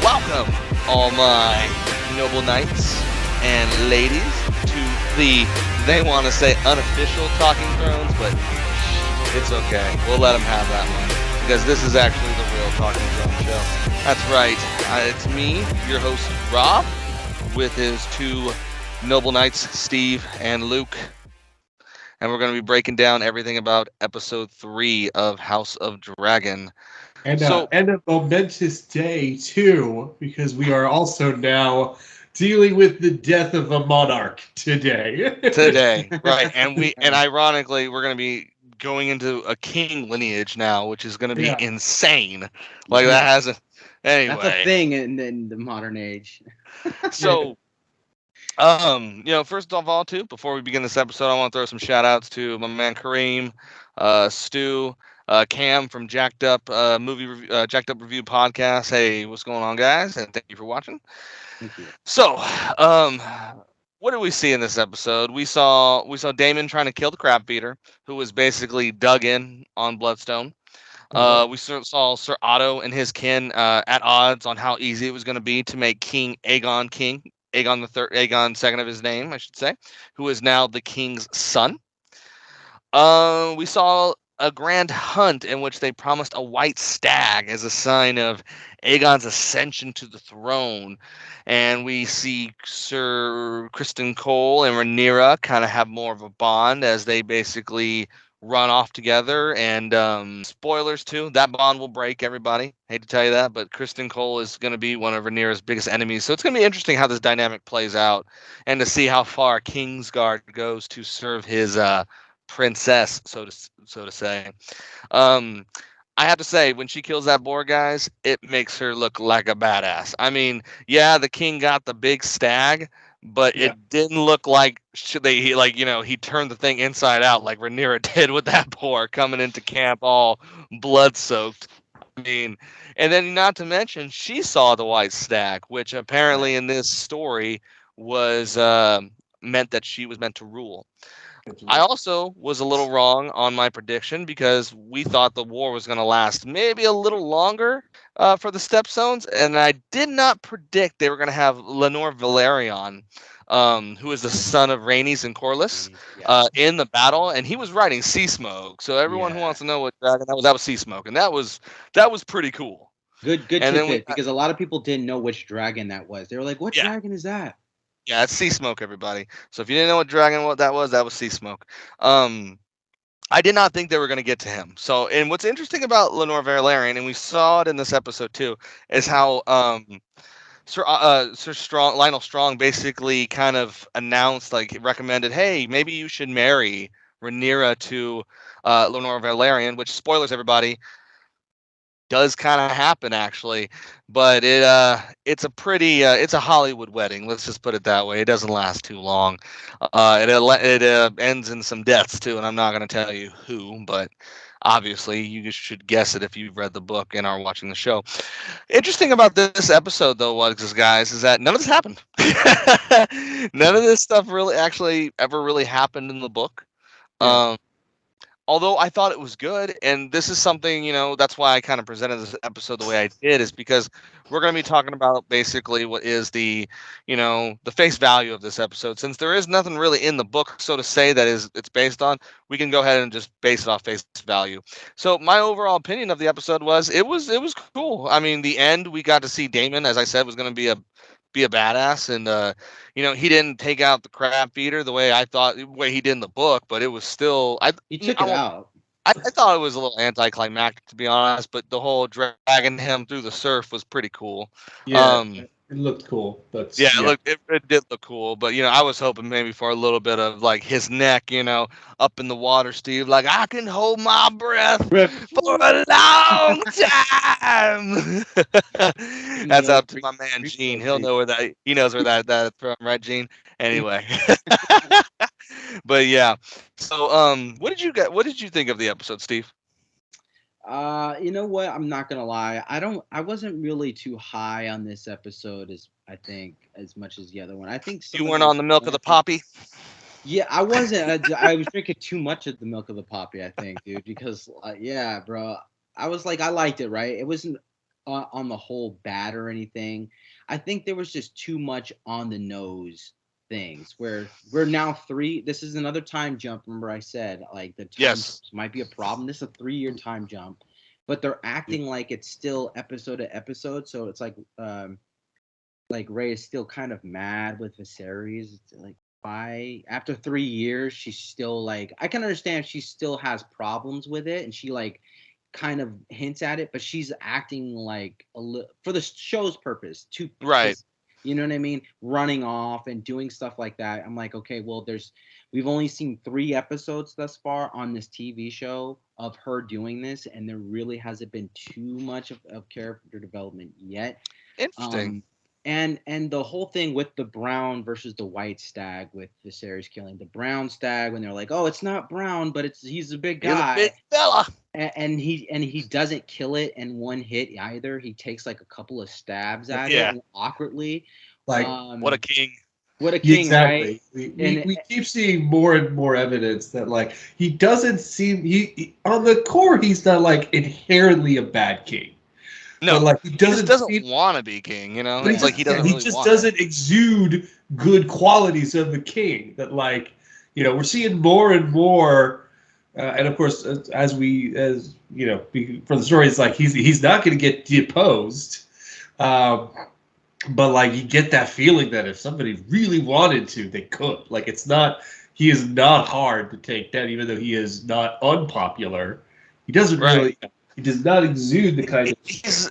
Welcome, all my noble knights and ladies, to the, they want to say unofficial Talking Thrones, but it's okay. We'll let them have that one, because this is actually the real Talking Thrones show. That's right. It's me, your host, Rob, with his two noble knights, Steve and Luke. And we're going to be breaking down everything about episode 3 of House of Dragon. And a momentous day, too, because we are also now dealing with the death of a monarch today. Today, right? And ironically, we're going to be going into a king lineage now, which is going to be Yeah. insane. Like Yeah. that hasn't. That's a Anyway, thing in the modern age. so first of all, too, before we begin this episode, I want to throw some shout outs to my man Kareem, Stu, Cam from Jacked Up Review podcast. Hey, what's going on, guys? And thank you for watching. Thank you. So, um, what did we see in this episode? We saw Damon trying to kill the crab feeder, who was basically dug in on Bloodstone. We saw Sir Otto and his kin at odds on how easy it was going to be to make Aegon the third, Aegon second of his name, I should say, who is now the king's son. We saw a grand hunt in which they promised a white stag as a sign of Aegon's ascension to the throne. And we see Sir Kristen Cole and Rhaenyra kind of have more of a bond as they basically run off together. And spoilers too, that bond will break, everybody. Hate to tell you that, but Kristen Cole is going to be one of Rhaenyra's biggest enemies. So it's going to be interesting how this dynamic plays out and to see how far Kingsguard goes to serve his princess, so to say. Um, I have to say, when she kills that boar, guys, it makes her look like a badass. I mean, yeah, the king got the big stag, but Yeah. it didn't look like he turned the thing inside out like Rhaenyra did with that boar coming into camp all blood soaked. I mean, and then not to mention, she saw the white stag, which apparently in this story was meant that she was meant to rule. I also was a little wrong on my prediction because we thought the war was going to last maybe a little longer for the Stepstones, and I did not predict they were going to have Lenore Valerion, who is the son of Rhaenys and Corlys, Yeah. in the battle, and he was riding Sea Smoke. So everyone who Yeah. wants to know what dragon that was Sea Smoke, and that was pretty cool. Good And then we tidbit, because a lot of people didn't know which dragon that was. They were like, "What yeah. dragon is that?" Yeah, it's Sea Smoke, everybody. So if you didn't know what that was Sea Smoke. I did not think they were going to get to him. So, and what's interesting about Lenore Valerian, and we saw it in this episode too, is how Lionel Strong basically kind of announced, like, recommended, hey, maybe you should marry Rhaenyra to Lenore Valerian, which, spoilers, everybody, does kind of happen actually, but it's a Hollywood wedding. Let's just put it that way. It doesn't last too long. It ends in some deaths too, and I'm not going to tell you who, but obviously you should guess it if you've read the book and are watching the show. Interesting about this episode though, guys, is that none of this happened. None of this stuff really actually ever really happened in the book. Yeah. Um, Although I thought it was good, and this is something, that's why I kind of presented this episode the way I did, is because we're going to be talking about basically what is the face value of this episode. Since there is nothing really in the book, so to say, it's based on, we can go ahead and just base it off face value. So my overall opinion of the episode was it was cool. I mean, the end, we got to see Damon, as I said, was going to be a badass, and he didn't take out the crab feeder the way I thought, the way he did in the book, but it was still He took it out. I thought it was a little anticlimactic, to be honest, but the whole dragging him through the surf was pretty cool. Yeah, it looked cool. But Yeah, it did look cool, but I was hoping maybe for a little bit of like his neck, up in the water, Steve. Like, I can hold my breath for a long time. That's up to my man Gene. He knows where that's from, right, Gene? Anyway, but yeah. So, what did you think of the episode, Steve? You know what? I'm not gonna lie. I wasn't really too high on this episode as much as the other one. I think You weren't on the milk of the poppy. Yeah, I wasn't. I was drinking too much of the milk of the poppy, I think, dude. Because yeah, bro, I was like, I liked it, right? It wasn't. on the whole bad or anything. I think there was just too much on the nose things where we're now three. This is another time jump. Remember, I said like the time Yes. jumps might be a problem. This is a 3-year time jump, but they're acting like it's still episode to episode. So it's like Ray is still kind of mad with Viserys. It's like why after 3 years she's still like I can understand she still has problems with it and she like kind of hints at it, but she's acting like for the show's purpose to Right. just you know what I mean, running off and doing stuff like that. I'm like, okay, well, we've only seen 3 episodes thus far on this TV show of her doing this, and there really hasn't been too much of character development yet. Interesting. Um, and the whole thing with the brown versus the white stag with Viserys killing the brown stag when they're like, oh, it's not brown, but he's a big He's a guy, big fella. and he doesn't kill it in one hit either. He takes like a couple of stabs at Yeah. it awkwardly. Like What a king. What a king, exactly. right? We keep seeing more and more evidence that like he doesn't seem he on the core he's not like inherently a bad king. No, But like he just doesn't want to be king, you know? But It's like he doesn't he really just want doesn't exude good qualities of the king. That like we're seeing more and more, and of course as for the story, it's like he's not going to get deposed, but like you get that feeling that if somebody really wanted to, they could. Like he is not hard to take down, even though he is not unpopular. He doesn't really. He does not exude the kind of.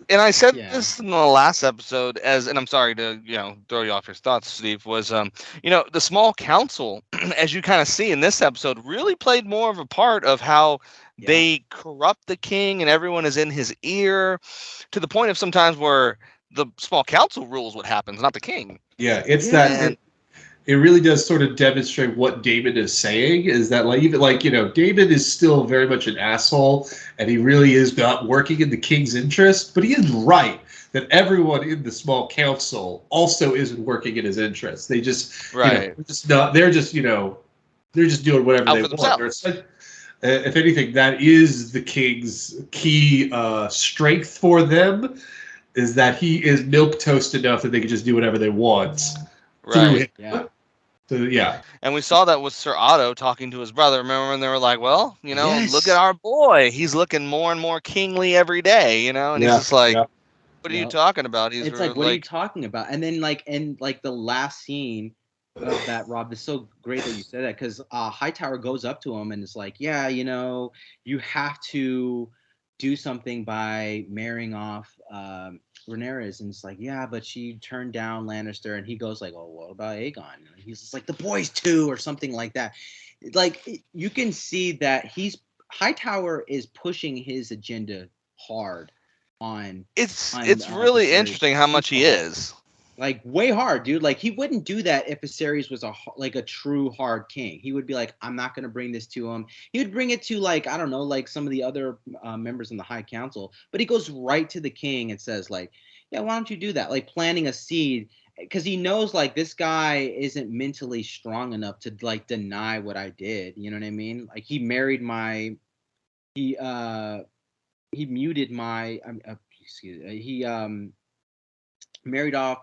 And I said this in the last episode, and I'm sorry to throw you off your thoughts, Steve. Was the small council, as you kind of see in this episode, really played more of a part of how they corrupt the king, and everyone is in his ear, to the point of sometimes where the small council rules what happens, not the king. Yeah, it's that. It really does sort of demonstrate what David is saying, is that like even like David is still very much an asshole, and he really is not working in the king's interest, but he is right that everyone in the small council also isn't working in his interest. They just they're just not, they're just doing whatever they want. If anything, that is the king's key strength for them, is that he is milquetoast enough that they can just do whatever they want. Right. Yeah. So, yeah. And we saw that with Sir Otto talking to his brother. Remember when they were like, well, look at our boy. He's looking more and more kingly every day, and he's just like, what are you talking about? It's like, what are you talking about? And then the last scene of that, Rob, is so great that you said that, because Hightower goes up to him and is like, yeah, you have to do something by marrying off Rhaenyra, and it's like, yeah, but she turned down Lannister, and he goes like, oh, what about Aegon? And he's just like, the boys too, or something like that. Like, you can see that Hightower is pushing his agenda hard on. It's really interesting how much he is. Like, way hard, dude. Like, he wouldn't do that if Viserys was a true hard king. He would be like, I'm not going to bring this to him. He would bring it to, like, I don't know, like some of the other members in the High Council. But he goes right to the king and says, like, yeah, why don't you do that? Like, planting a seed, because he knows, like, this guy isn't mentally strong enough to, like, deny what I did. You know what I mean? Like, he married he muted my, he married off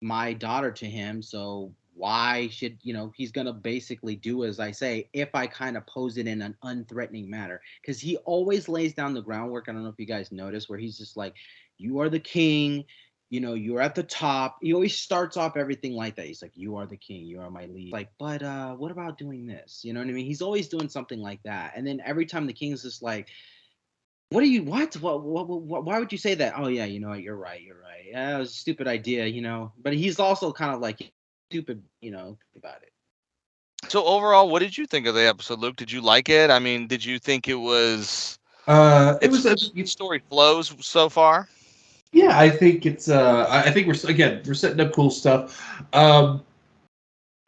my daughter to him, so why should he's gonna basically do as I say if I kind of pose it in an unthreatening manner, because he always lays down the groundwork. I don't know if you guys notice, where he's just like, you are the king, you're at the top. He always starts off everything like that. He's like, you are the king, you are my lead. Like, but what about doing this? You know what I mean? He's always doing something like that, and then every time the king's just like, what why would you say that? Oh yeah, you're right. Yeah, it was a stupid idea, but he's also kind of like stupid, about it. So overall, what did you think of the episode, Luke? Did you like it? I mean, did you think it was each story flows so far? Yeah, I think it's I think we're setting up cool stuff.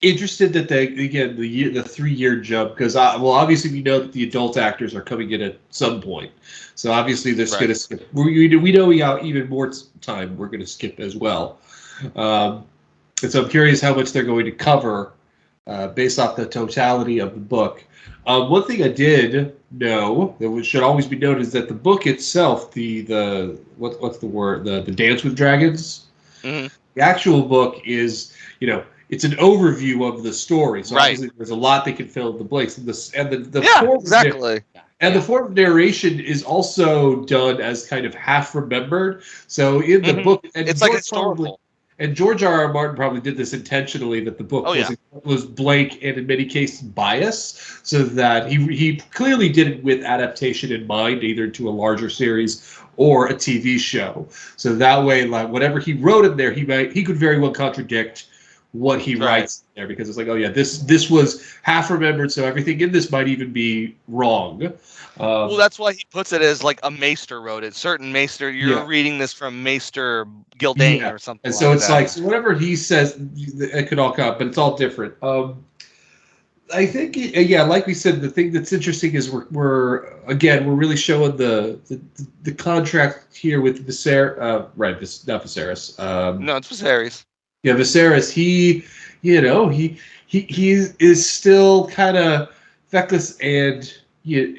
Interested that the 3-year jump, because obviously we know that the adult actors are coming in at some point, so obviously this going to skip. We know we got even more time we're going to skip as well, and so I'm curious how much they're going to cover based off the totality of the book. One thing I did know that should always be noted is that the book itself, what's the word, the Dance with Dragons, Mm-hmm. the actual book is, it's an overview of the story. So Right. obviously there's a lot they can fill in the blanks. The Yeah, form exactly. and the form of narration is also done as kind of half remembered. So in the book, and It's like historical. George R. R. Martin probably did this intentionally, that the book Oh, yeah. was blank and in many cases biased, so that he clearly did it with adaptation in mind, either to a larger series or a TV show. So that way, like whatever he wrote in there, he could very well contradict what he writes there, because it's like, oh yeah, this was half remembered, so everything in this might even be wrong. Well, that's why he puts it as like a maester wrote it. Certain maester, you're Yeah. reading this from Maester Gildane or something And so like it's that. like, so whatever he says, it could all come, but it's all different. I think, yeah, like we said, the thing that's interesting is we're really showing the contract here with Viserys, right? This not Viserys. No, it's Viserys. Yeah, Viserys. He is still kind of feckless, and he's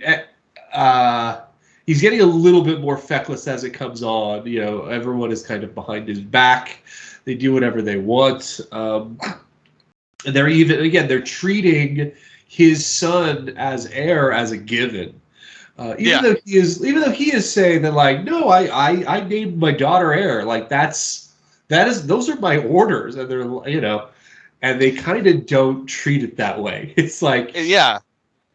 getting a little bit more feckless as it comes on. Everyone is kind of behind his back. They do whatever they want. And they're treating his son as heir as a given. Even though he is saying that, like, no, I named my daughter heir. Like those are my orders, and they're and they kind of don't treat it that way. It's like, yeah,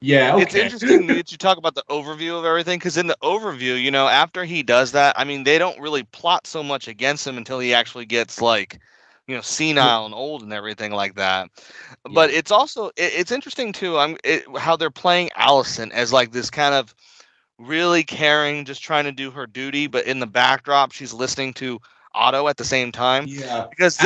okay. It's interesting that you talk about the overview of everything, because in the overview, after he does that, I mean, they don't really plot so much against him until he actually gets like, senile and old and everything like that. Yeah. But it's also it's interesting too. How they're playing Allison as like this kind of really caring, just trying to do her duty, but in the backdrop, she's listening to Otto at the same time. Yeah, because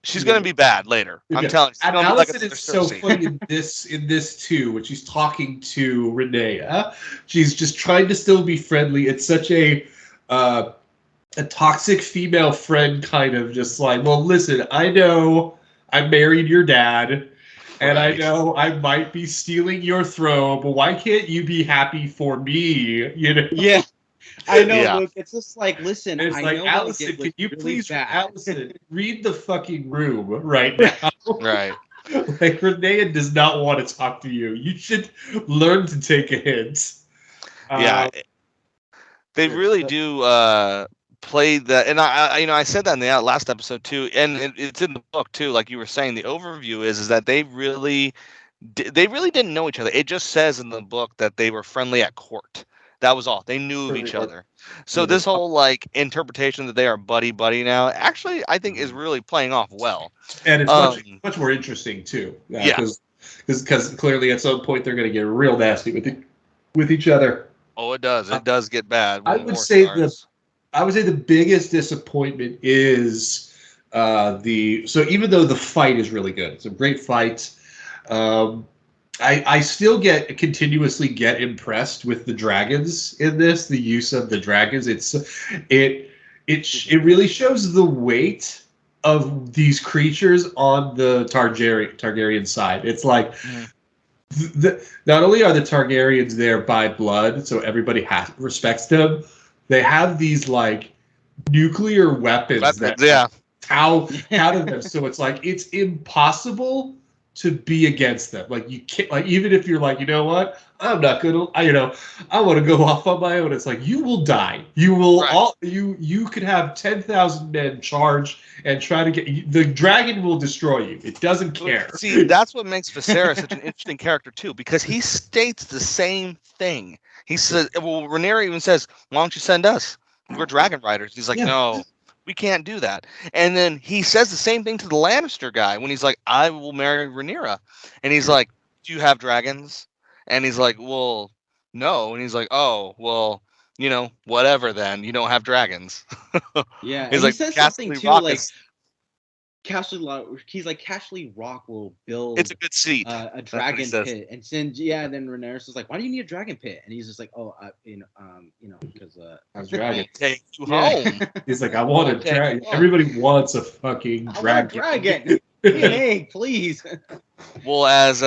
she's going to be bad later. I'm telling you. And Allison is so funny in this too, when she's talking to Renea. She's just trying to still be friendly. It's such a toxic female friend, kind of just like, well, listen, I know I married your dad, and I know I might be stealing your throne, but why can't you be happy for me? Yeah. I know, Luke. It's just like, listen. And it's like, know Allison, can you really please, bad. Allison, read the fucking room right now? Right. Like, Renee does not want to talk to you. You should learn to take a hint. Yeah, they really do play that, and I said that in the last episode too, and it's in the book too. Like you were saying, the overview is that they really didn't know each other. It just says in the book that they were friendly at court. That was all. They knew of each other. So this whole like interpretation that they are buddy now, actually, I think is really playing off well. And it's much more interesting too. Because clearly at some point they're going to get real nasty with each other. Oh, it does. It does get bad. I would say the biggest disappointment is so even though the fight is really good, it's a great fight. I still continuously get impressed with the dragons in this. The use of the dragons, it really shows the weight of these creatures on the Targaryen side. It's like not only are the Targaryens there by blood, so everybody respects them. They have these like nuclear weapons that out of them. So it's like it's impossible to be against them. Like you can't, like, even if you're like, you know what, I'm not gonna, I want to go off on my own. It's like, you will die. You will you could have 10,000 men charge and try to get the dragon will destroy you. It doesn't care. See, that's what makes Viserys such an interesting character too, because he states the same thing. He says, well, Rhaenyra even says, why don't you send us? We're dragon riders. He's like, no, we can't do that. And then he says the same thing to the Lannister guy when he's like, I will marry Rhaenyra. And he's like, do you have dragons? And he's like, well, no. And he's like, oh, well, whatever then. You don't have dragons. Yeah. He's like, he says something too, like, he's like, Castle Rock will build. It's a good seat. A dragon pit, and then Rhaenyra is like, "Why do you need a dragon pit?" And he's just like, "Oh, because a dragon take you home." He's like, "I want a dragon. Everybody wants a fucking dragon." Give me an egg, please. Well, as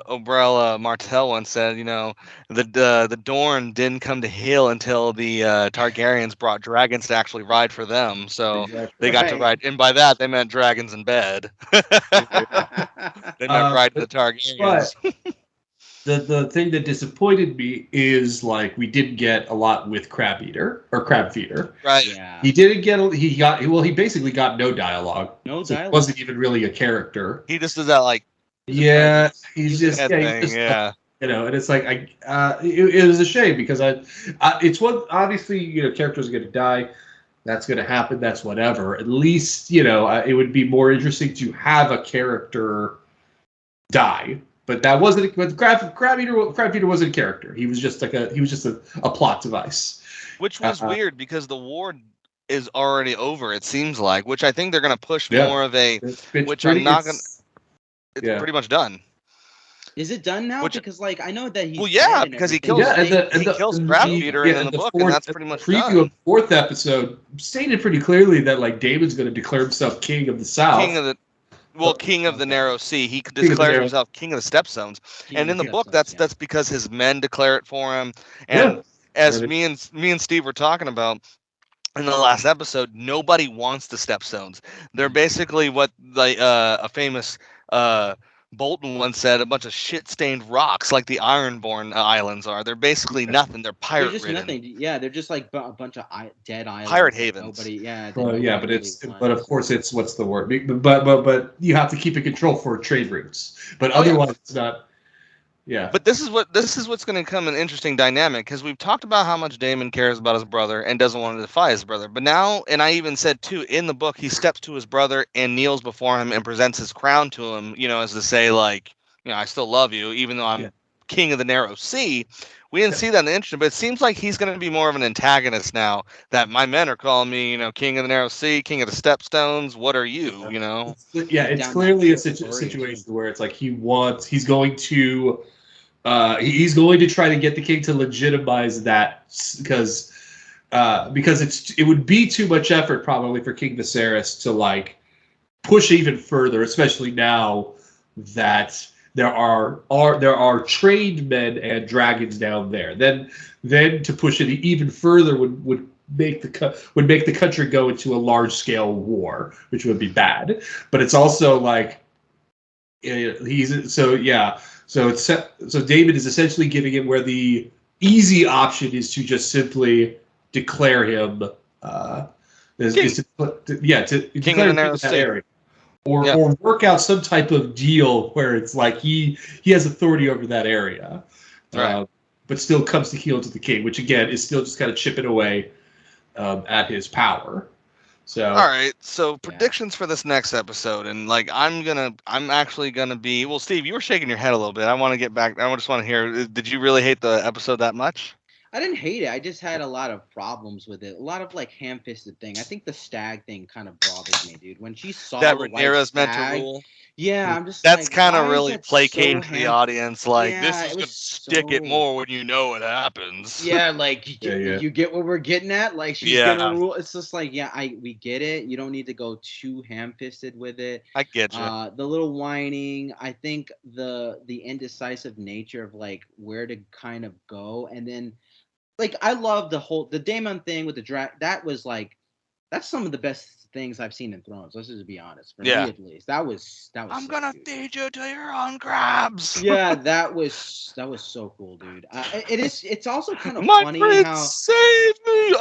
Obrel Martell once said, the Dorn didn't come to heal until the Targaryens brought dragons to actually ride for them. So they Exactly. got to Right. ride, and by that they meant dragons in bed. They meant riding the But Targaryens. the thing that disappointed me is like we didn't get a lot with Crab Eater or Crab Feeder. Right. Yeah. He didn't get. He basically got no dialogue. No So he dialogue. wasn't even really a character. He just does that like He was a Yeah, presence. he's He was just head yeah, he's thing. just Yeah. and it's like it was a shame because it's what obviously characters are going to die. That's going to happen. That's whatever. At least it would be more interesting to have a character die. But that wasn't. But Crab Eater wasn't a character. He was just a plot device. Which was weird because the war is already over. It seems like, which I think they're going to push Yeah, more of a. it's Which I'm pretty. not going. to It's Yeah. pretty much done. Is it done now? Which Because like I know that he's Well, yeah, dead and because he everything. kills Yeah, but they- he kills Crab Feeder in the book, and that's pretty much preview of done. the fourth episode stated pretty clearly that like David's going to declare himself king of the South. King of the Narrow Sea. He King of the declares Narrow- himself king of the Stepstones, King and of in the the book, Stepstones, that's because his men declare it for him. Yeah. And as And me and Steve were talking about in the last episode, nobody wants the Stepstones. They're basically what a famous Bolton once said, a bunch of shit-stained rocks like the Ironborn Islands are. They're basically nothing. They're they're pirate just ridden. nothing. Yeah, they're just like a bunch of dead islands. Pirate that havens. Nobody. Yeah. that Well, nobody yeah, but really but of wants. course it's what's the word? But you have to keep it control for trade routes. But Oh, yeah. otherwise it's not. Yeah. But this is what's going to come an interesting dynamic because we've talked about how much Damon cares about his brother and doesn't want to defy his brother. But now, and I even said too in the book, he steps to his brother and kneels before him and presents his crown to him, as to say like, I still love you, even though I'm Yeah. king of the narrow sea. We didn't see that in the interesting, but it seems like he's going to be more of an antagonist now. That my men are calling me, king of the narrow sea, king of the stepstones. What are you? It's Down clearly a that glorious situation where it's like he's going to try to get the king to legitimize that because it would be too much effort probably for King Viserys to like push even further, especially now that there are trained men and dragons down there. Then to push it even further would make the country go into a large scale war, which would be bad. But it's also like he's so yeah. So David is essentially giving him where the easy option is to just simply declare him King of declare the him narrow in that sea. area. Or, Yeah. or work out some type of deal where it's like he has authority over that area, Right. but still comes to heel to the king, which again is still just kind of chipping away at his power. So All right, so predictions for this next episode, and like I'm actually gonna be. Well, Steve, you were shaking your head a little bit. I want to get back. I just want to hear. Did you really hate the episode that much? I didn't hate it. I just had a lot of problems with it. A lot of like ham-fisted thing. I think the stag thing kind of bothered me, dude. When she saw That the white Rhaenyra's meant to stag, rule. yeah, I'm just That's like, kind of why is really that placating so to the audience. Like Yeah, this it is gonna was stick it so- more when you know what happens. Yeah, like Yeah. you get what we're getting at. Like she's Yeah. gonna rule. It's just like we get it. You don't need to go too ham-fisted with it. I get you. The little whining. I think the indecisive nature of like where to kind of go, and then like I love the Daemon thing with the drag. That was like that's some of the best things I've seen in Thrones. Let's just be honest. For Yeah. me at least, that was. I'm sick, gonna dude. feed you to your own crabs. Yeah, that was so cool, dude. It's also kind of My funny prince, how save me.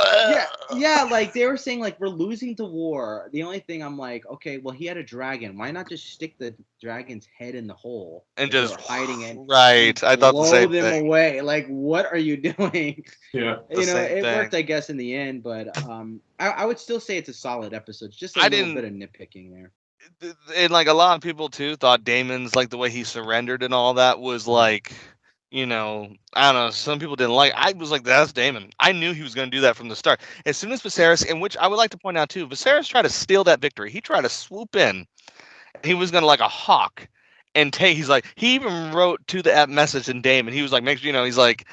yeah, like they were saying like we're losing the war. The only thing I'm like, okay, well he had a dragon. Why not just stick the dragon's head in the hole And if they just were hiding it? right. I thought the Blow same them thing. away. Like what are you doing? yeah. The same It thing. worked, I guess, in the end. But I would still say it's a solid episode. It's just a I little didn't- bit of nitpicking there. And like a lot of people too thought Damon's like the way he surrendered and all that was like, I don't know. Some people didn't like. I was like, that's Damon. I knew he was going to do that from the start. As soon as Viserys, and which I would like to point out too, Viserys tried to steal that victory. He tried to swoop in. He was going to like a hawk And he's like, he even wrote to the message in Damon. He was like, make sure, he's like,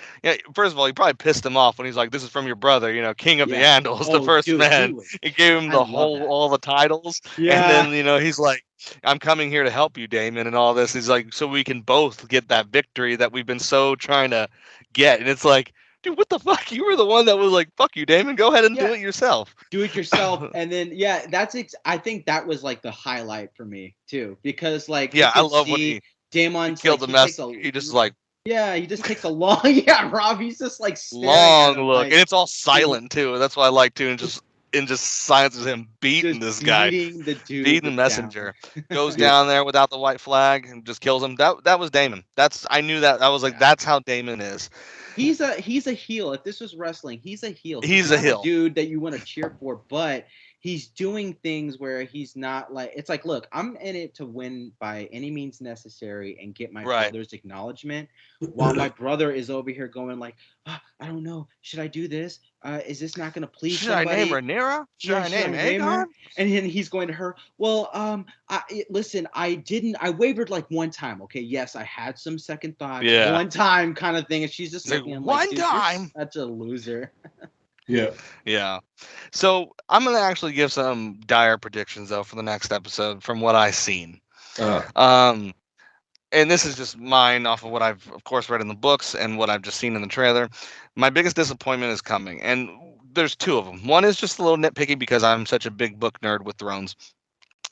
first of all, he probably pissed him off when he's like, this is from your brother, King of the Yeah. Andals, the Oh, first dude, he man. was. He gave him I love that. all the titles. And Yeah. then, he's like, I'm coming here to help you, Damon, and all this. He's like, so we can both get that victory that we've been so trying to get. And it's like, dude, what the fuck? You were the one that was like, fuck you, Damon. Go ahead and Yeah. do it yourself. Do it yourself. And then, yeah, I think that was like the highlight for me too, because like you Yeah, I could love when see he Damon's killed like, the he takes messenger. a, He just like, yeah, he just takes a long, yeah, Rob, he's just like staring at long him look, like, and it's all dude, silent too. That's what I like too, and just just silences him beating just this guy, beating the beating the dude down. messenger. Goes Yeah. down there without the white flag and just kills him. That was Damon. I knew that. I was like, Yeah. that's how Damon is. He's a heel. If this was wrestling, he's a heel. He's He's a not a heel. dude that you want to cheer for, but he's doing things where he's not like, it's like, look, I'm in it to win by any means necessary and get my Right. brother's acknowledgement, while my brother is over here going like, I don't know, should I do this? Is this not going to please Should I name somebody? Rhaenyra? Should I name Her? Aegon? And then he's going to her. Well, listen, I wavered like one time. Okay, yes, I had some second thoughts, Yeah. one time kind of thing, and she's just It's like, looking at him one like, dude, time. you're such a loser. Yeah. Yeah. So I'm gonna actually give some dire predictions though for the next episode from what I've seen. Um, and this is just mine off of what I've, of course, read in the books and what I've just seen in the trailer. My biggest disappointment is coming, and there's two of them. One is just a little nitpicky because I'm such a big book nerd with Thrones,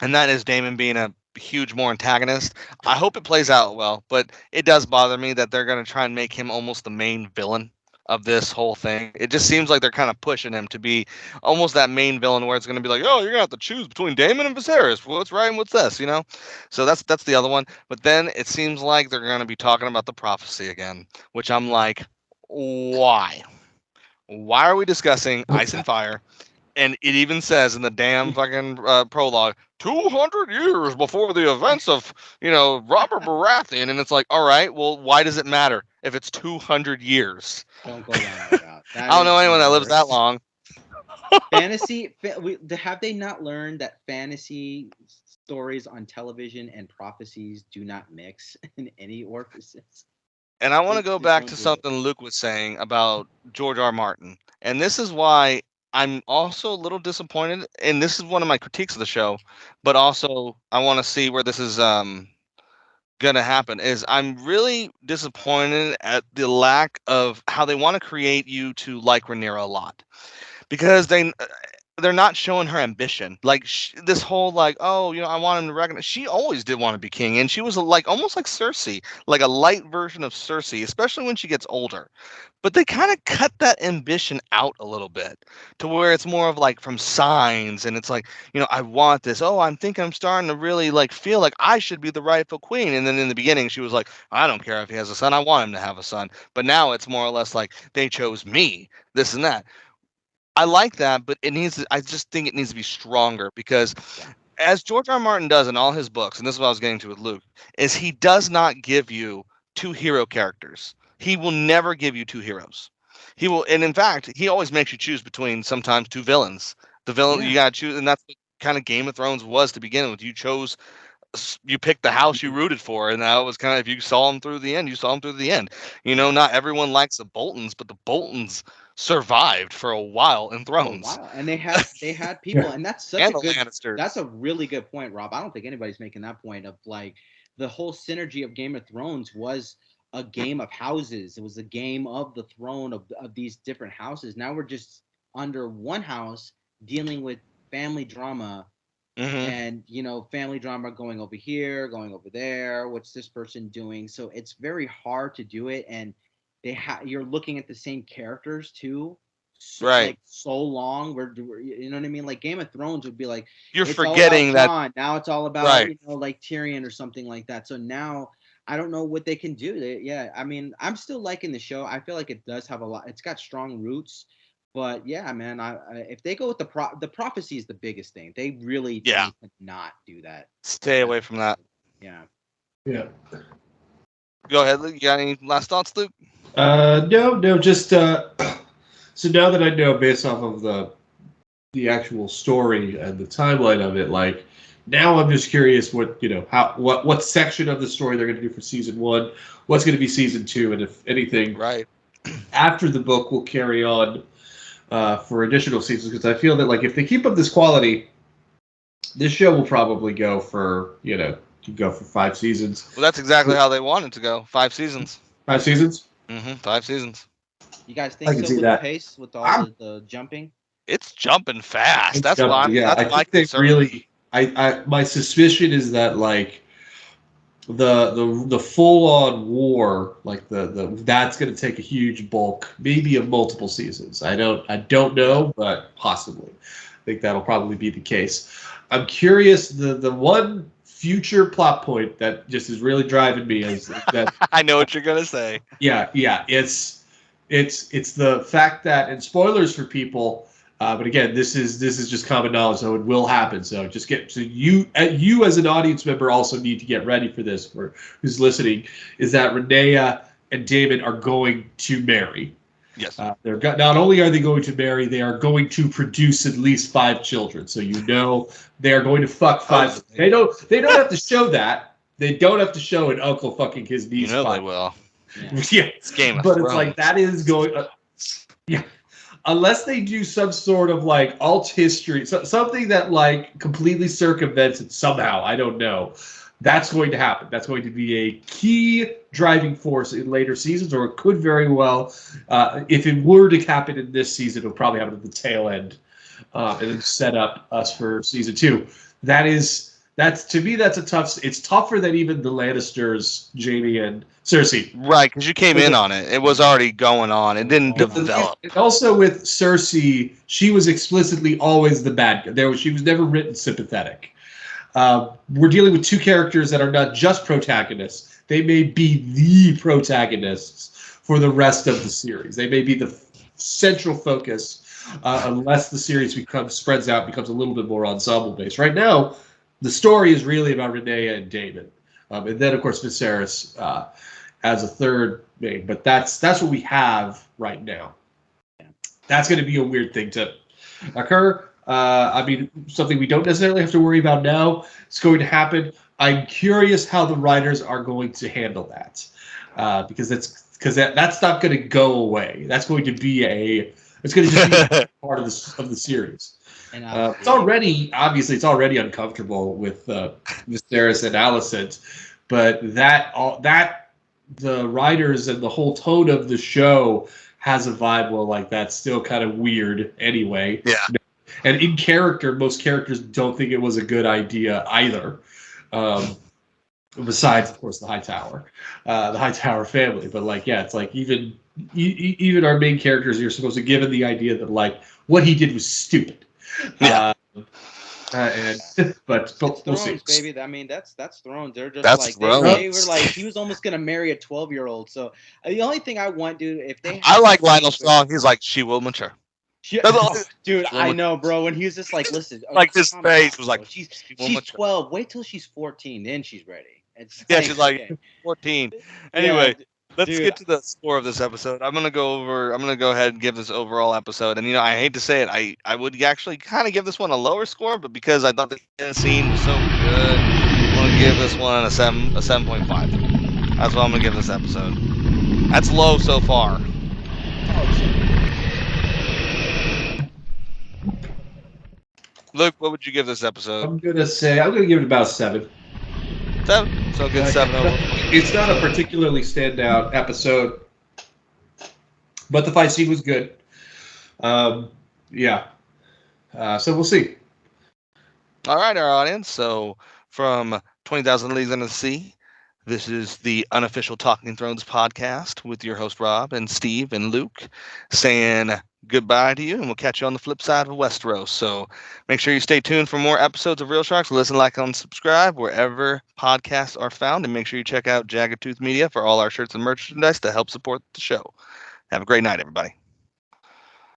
and that is Damon being a huge more antagonist. I hope it plays out well, but it does bother me that they're going to try and make him almost the main villain of this whole thing. It just seems like they're kind of pushing him to be almost that main villain where it's going to be like, oh, you're going to have to choose between Damon and Viserys. What's right and what's this, So that's the other one. But then it seems like they're going to be talking about the prophecy again, which I'm like, why? Why are we discussing Ice and Fire? And it even says in the damn fucking prologue, 200 years before the events of, Robert Baratheon. And it's like, all right, well, why does it matter if it's 200 years? Don't go down that route. I don't know anyone that lives that worst. long. Have they not learned that fantasy stories on television and prophecies do not mix in any orifices? And I want to They go just back don't to do it. something Luke was saying about George R. Martin. And this is why I'm also a little disappointed. And this is one of my critiques of the show, but also I want to see where this is gonna happen. Is I'm really disappointed at the lack of how they want to create you to like Rhaenyra a lot, because they're not showing her ambition. Like this whole like, oh, I want him to recognize. She always did want to be king, and she was like almost like Cersei, like a light version of Cersei, especially when she gets older. But they kind of cut that ambition out a little bit to where it's more of like from signs, and it's like, I want this. Oh, I'm thinking I'm starting to really like feel like I should be the rightful queen. And then in the beginning, she was like, I don't care if he has a son, I want him to have a son. But now it's more or less like they chose me, this and that. I like that, but I just think it needs to be stronger because as George R. R. Martin does in all his books, and this is what I was getting to with Luke, is he does not give you two hero characters. He will never give you two heroes. He will, and in fact, he always makes you choose between sometimes two villains. The villain you gotta choose, and that's what kind of Game of Thrones was to begin with. You picked the house you rooted for, and that was kind of, if you saw them through the end, you saw them through the end. Not everyone likes the Boltons, but the Boltons survived for a while in Thrones. And they had people, and that's such And a the good. Lannisters. That's a really good point, Rob. I don't think anybody's making that point of like the whole synergy of Game of Thrones was a game of houses. It was a game of the throne of these different houses. Now we're just under one house dealing with family drama. And family drama going over here, going over there. What's this person doing? So it's very hard to do it, and you're looking at the same characters too, right? Like so long. You know what I mean? Like Game of Thrones would be like You're it's forgetting all about Jon. Now it's all about right. Like Tyrion or something like that. So now I don't know what they can do. I mean, I'm still liking the show. I feel like it does have a lot. It's got strong roots. But yeah, man, if they go with the prophecy is the biggest thing. They really need to not do that. Stay away from that. Yeah. Yeah. Go ahead, Luke. You got any last thoughts, Luke? No, just so now that I know based off of the actual story and the timeline of it, like Now I'm just curious what section of the story they're going to do for season 1, what's going to be season 2, and if anything Right. after the book will carry on for additional seasons. Because I feel that like if they keep up this quality, this show will probably go for 5 seasons. Well, that's exactly how they wanted to go. 5 seasons. 5 seasons. 5 seasons. You guys I think can so see with that. the pace, with all I'm- the jumping? It's jumping fast. It's That's jumping, why. yeah. That's I my think they concern. really. My suspicion is that like the full on war, like the that's going to take a huge bulk, maybe of multiple seasons. I don't know, but possibly. I think that'll probably be the case. I'm curious. The one future plot point that just is really driving me is that I know what you're gonna say. yeah, it's the fact that, and spoilers for people, but again, this is just common knowledge, so it will happen. So you as an audience member also need to get ready for this. For who's listening, is that Renea and David are going to marry. Yes. Not only are they going to marry, they are going to produce at least 5 children. So they are going to fuck 5. They don't have to show that. They don't have to show an uncle fucking his niece. They will. Yeah, It's Game of but Thrones. it's like that is going. Yeah, unless they do some sort of like alt history, something that like completely circumvents it somehow. I don't know. That's going to happen. That's going to be a key driving force in later seasons, or it could very well, if it were to happen in this season, it'll probably happen at the tail end, and then set up us for season 2. That's to me, that's a tough. It's tougher than even the Lannisters, Jaime and Cersei. Right, because you came in on it. It was already going on. It didn't develop. And also with Cersei, she was explicitly always the bad guy. She was never written sympathetic. We're dealing with 2 characters that are not just protagonists. They may be the protagonists for the rest of the series. They may be the central focus, unless the series spreads out, becomes a little bit more ensemble based. Right now, the story is really about Renea and Daemon, and then of course Viserys as a third main. But that's what we have right now. That's going to be a weird thing to occur. I mean, something we don't necessarily have to worry about now. It's going to happen. I'm curious how the writers are going to handle that, because that's not going to go away. That's going to be it's going to just be part of the series. And it's already uncomfortable with Viserys and Alicent, but that the writers and the whole tone of the show has a vibe. Well, like that's still kind of weird anyway. Yeah. And in character, most characters don't think it was a good idea either. Besides, of course, the Hightower family. But like, yeah, it's like even our main characters, you're supposed to give it the idea that like what he did was stupid. Yeah. But we'll Thrones, see. baby. I mean, that's Thrones. They're just That's like they Thrones. were like he was almost gonna marry a 12-year-old. So the only thing I want, dude, if they I like Lionel Strong. He's like, she will mature. Yeah, dude, I know, bro. When he was just like, listen, like his face was like, she's mature. 12. Wait till she's 14, then she's ready. It's she's like okay. 14. Anyway, let's dude. get to the score of this episode. I'm gonna go ahead and give this overall episode. And I hate to say it, I would actually kind of give this one a lower score, but because I thought the scene was so good, I'm gonna give this one a 7.5. That's what I'm gonna give this episode. That's low so far. Luke, what would you give this episode? I'm gonna give it about 7. 7. So good 7 over. It's not a particularly standout episode, but the fight scene was good. Yeah. So we'll see. All right, our audience. So from 20,000 Leagues Under the Sea, this is the unofficial Talking Thrones podcast with your host Rob and Steve and Luke, saying goodbye to you, and we'll catch you on the flip side of Westeros. So make sure you stay tuned for more episodes of Real Sharks. Listen, like, and subscribe wherever podcasts are found, and make sure you check out Jagged Tooth Media for all our shirts and merchandise to help support the show. Have a great night, everybody.